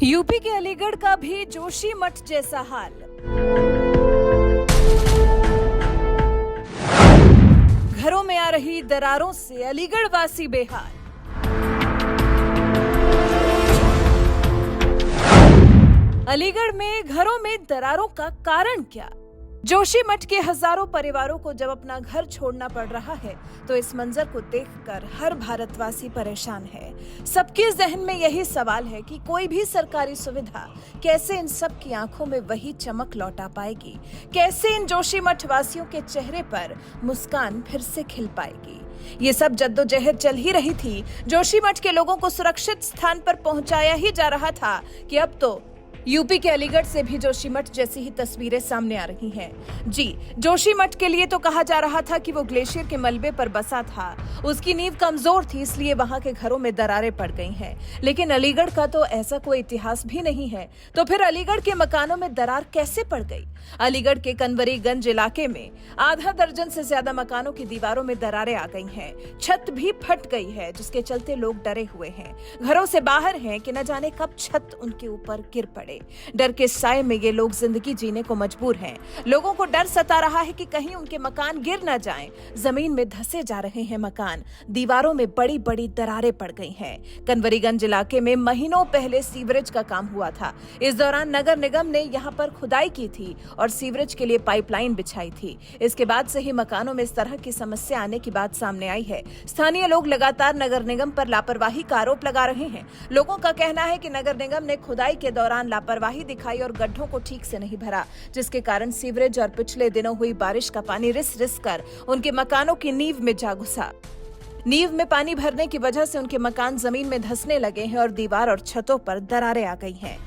UP के अलीगढ़ का भी जोशीमठ जैसा हाल। घरों में आ रही दरारों से अलीगढ़ वासी बेहाल। अलीगढ़ में घरों में दरारों का कारण क्या? जोशीमठ के हजारों परिवारों को जब अपना घर छोड़ना पड़ रहा है तो इस मंजर को देखकर हर भारतवासी परेशान है। सबके जहन में यही सवाल है कि कोई भी सरकारी सुविधा कैसे इन सब की आंखों में वही चमक लौटा पाएगी, कैसे इन जोशीमठ वासियों के चेहरे पर मुस्कान फिर से खिल पाएगी। ये सब जद्दोजहद चल ही रही थी। जोशीमठ के लोगों को सुरक्षित स्थान पर पहुंचाया ही जा रहा था कि अब तो यूपी के अलीगढ़ से भी जोशीमठ जैसी ही तस्वीरें सामने आ रही हैं। जी, जोशीमठ के लिए तो कहा जा रहा था कि वो ग्लेशियर के मलबे पर बसा था, उसकी नींव कमजोर थी, इसलिए वहां के घरों में दरारें पड़ गई हैं। लेकिन अलीगढ़ का तो ऐसा कोई इतिहास भी नहीं है, तो फिर अलीगढ़ के मकानों में दरार कैसे पड़ गई? अलीगढ़ के कनवरीगंज इलाके में आधा दर्जन से ज्यादा मकानों की दीवारों में दरारें आ गई हैं, छत भी फट गई है, जिसके चलते लोग डरे हुए हैं, घरों से बाहर हैं कि न जाने कब छत उनके ऊपर गिर पड़े। डर के साए में ये लोग जिंदगी जीने को मजबूर हैं। लोगों को डर सता रहा है कि कहीं उनके मकान गिर न जाएं। जमीन में धंसे जा रहे हैं मकान, दीवारों में बड़ी बड़ी दरारें पड़ गई हैं। कनवरीगंज इलाके में महीनों पहले सीवरेज का काम हुआ था। इस दौरान नगर निगम ने यहां पर खुदाई की थी और सीवरेज के लिए पाइपलाइन बिछाई थी। इसके बाद से ही मकानों में इस तरह की समस्या आने की बात सामने आई है। स्थानीय लोग लगातार नगर निगम पर लापरवाही का आरोप लगा रहे हैं। लोगों का कहना है कि नगर निगम ने खुदाई के दौरान लापरवाही दिखाई और गड्ढों को ठीक से नहीं भरा, जिसके कारण सीवरेज और पिछले दिनों हुई बारिश का पानी रिस रिस कर उनके मकानों की नींव में जा घुसा। नींव में पानी भरने की वजह से उनके मकान जमीन में धंसने लगे हैं और दीवार और छतों पर दरारें आ गई हैं।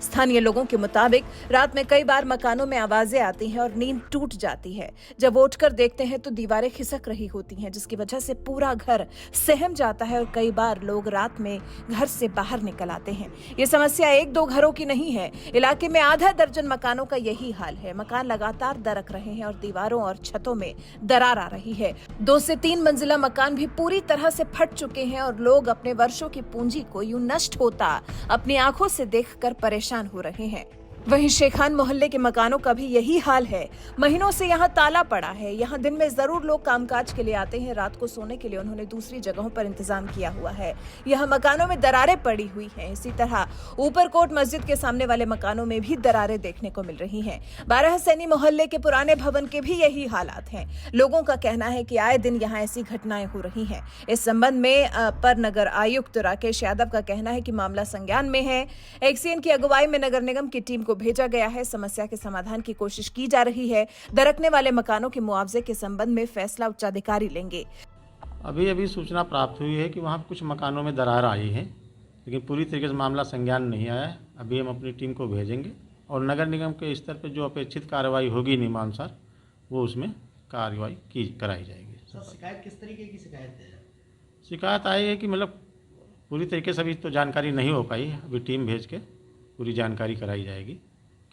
स्थानीय लोगों के मुताबिक रात में कई बार मकानों में आवाजें आती हैं और नींद टूट जाती है। जब उठकर देखते हैं तो दीवारें खिसक रही होती हैं, जिसकी वजह से पूरा घर सहम जाता है और कई बार लोग रात में घर से बाहर निकल आते हैं। ये समस्या एक दो घरों की नहीं है, इलाके में आधा दर्जन मकानों का यही हाल है। मकान लगातार दरक रहे हैं और दीवारों और छतों में दरार आ रही है। 2 से 3 मंजिला मकान भी पूरी तरह से फट चुके हैं और लोग अपने वर्षों की पूंजी को यूं नष्ट होता अपनी आंखों से देखकर परेशान हो रहे हैं। वहीं शेखान मोहल्ले के मकानों का भी यही हाल है। महीनों से यहाँ ताला पड़ा है। यहाँ दिन में जरूर लोग कामकाज के लिए आते हैं, रात को सोने के लिए उन्होंने दूसरी जगहों पर इंतजाम किया हुआ है। यहाँ मकानों में दरारें पड़ी हुई हैं। इसी तरह ऊपरकोट मस्जिद के सामने वाले मकानों में भी दरारें देखने को मिल रही हैं। 12 सैनी मोहल्ले के पुराने भवन के भी यही हालात हैं। लोगों का कहना है कि आए दिन यहाँ ऐसी घटनाएं हो रही हैं। इस संबंध में अपर नगर आयुक्त राकेश यादव का कहना है कि मामला संज्ञान में है। एक्सीएन की अगुवाई में नगर निगम की टीम भेजा गया है। समस्या के समाधान की कोशिश की जा रही है। दरकने वाले मकानों के मुआवजे के संबंध में फैसला उच्चाधिकारी लेंगे। अभी सूचना प्राप्त हुई है कि वहां कुछ मकानों में दरार आई है, लेकिन पूरी तरीके से मामला संज्ञान नहीं आया है। अभी हम अपनी टीम को भेजेंगे और नगर निगम के स्तर पर जो अपेक्षित कार्रवाई होगी नियमानुसार वो उसमें कार्रवाई कराई जाएगी। सर, शिकायत किस तरीके की शिकायत है? शिकायत आई है कि मतलब पूरी तरीके से अभी तो जानकारी नहीं हो पाई। अभी टीम भेज के पूरी जानकारी कराई जाएगी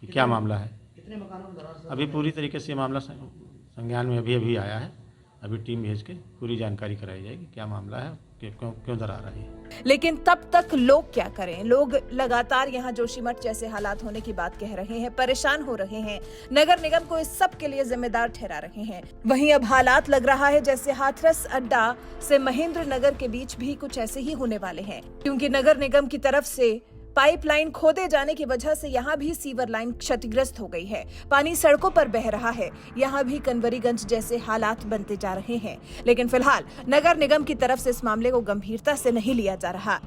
कि क्या मामला है। कितने मकानों में दरार? अभी पूरी तरीके से मामला संज्ञान में अभी आया है। अभी टीम भेज के पूरी जानकारी कराई जाएगी क्या मामला है, क्यों दरार आई है। लेकिन तब तक लोग क्या करें? लोग लगातार यहाँ जोशीमठ जैसे हालात होने की बात कह रहे हैं, परेशान हो रहे हैं, नगर निगम को इस सब के लिए जिम्मेदार ठहरा रहे हैं। वहीं अब हालात लग रहा है जैसे हाथरस अड्डा से महेंद्र नगर के बीच भी कुछ ऐसे ही होने वाले हैं, क्योंकि नगर निगम की तरफ से पाइपलाइन खोदे जाने की वजह से यहाँ भी सीवर लाइन क्षतिग्रस्त हो गई है। पानी सड़कों पर बह रहा है। यहाँ भी कनवरीगंज जैसे हालात बनते जा रहे हैं। लेकिन फिलहाल नगर निगम की तरफ से इस मामले को गंभीरता से नहीं लिया जा रहा,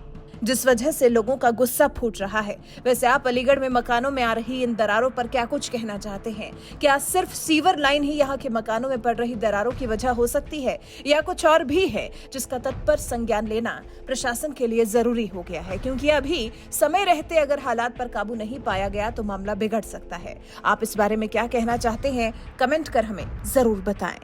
जिस वजह से लोगों का गुस्सा फूट रहा है। वैसे आप अलीगढ़ में मकानों में आ रही इन दरारों पर क्या कुछ कहना चाहते हैं? क्या सिर्फ सीवर लाइन ही यहाँ के मकानों में पड़ रही दरारों की वजह हो सकती है या कुछ और भी है, जिसका तत्पर संज्ञान लेना प्रशासन के लिए जरूरी हो गया है? क्योंकि अभी समय रहते अगर हालात पर काबू नहीं पाया गया तो मामला बिगड़ सकता है। आप इस बारे में क्या कहना चाहते हैं? कमेंट कर हमें जरूर बताएं।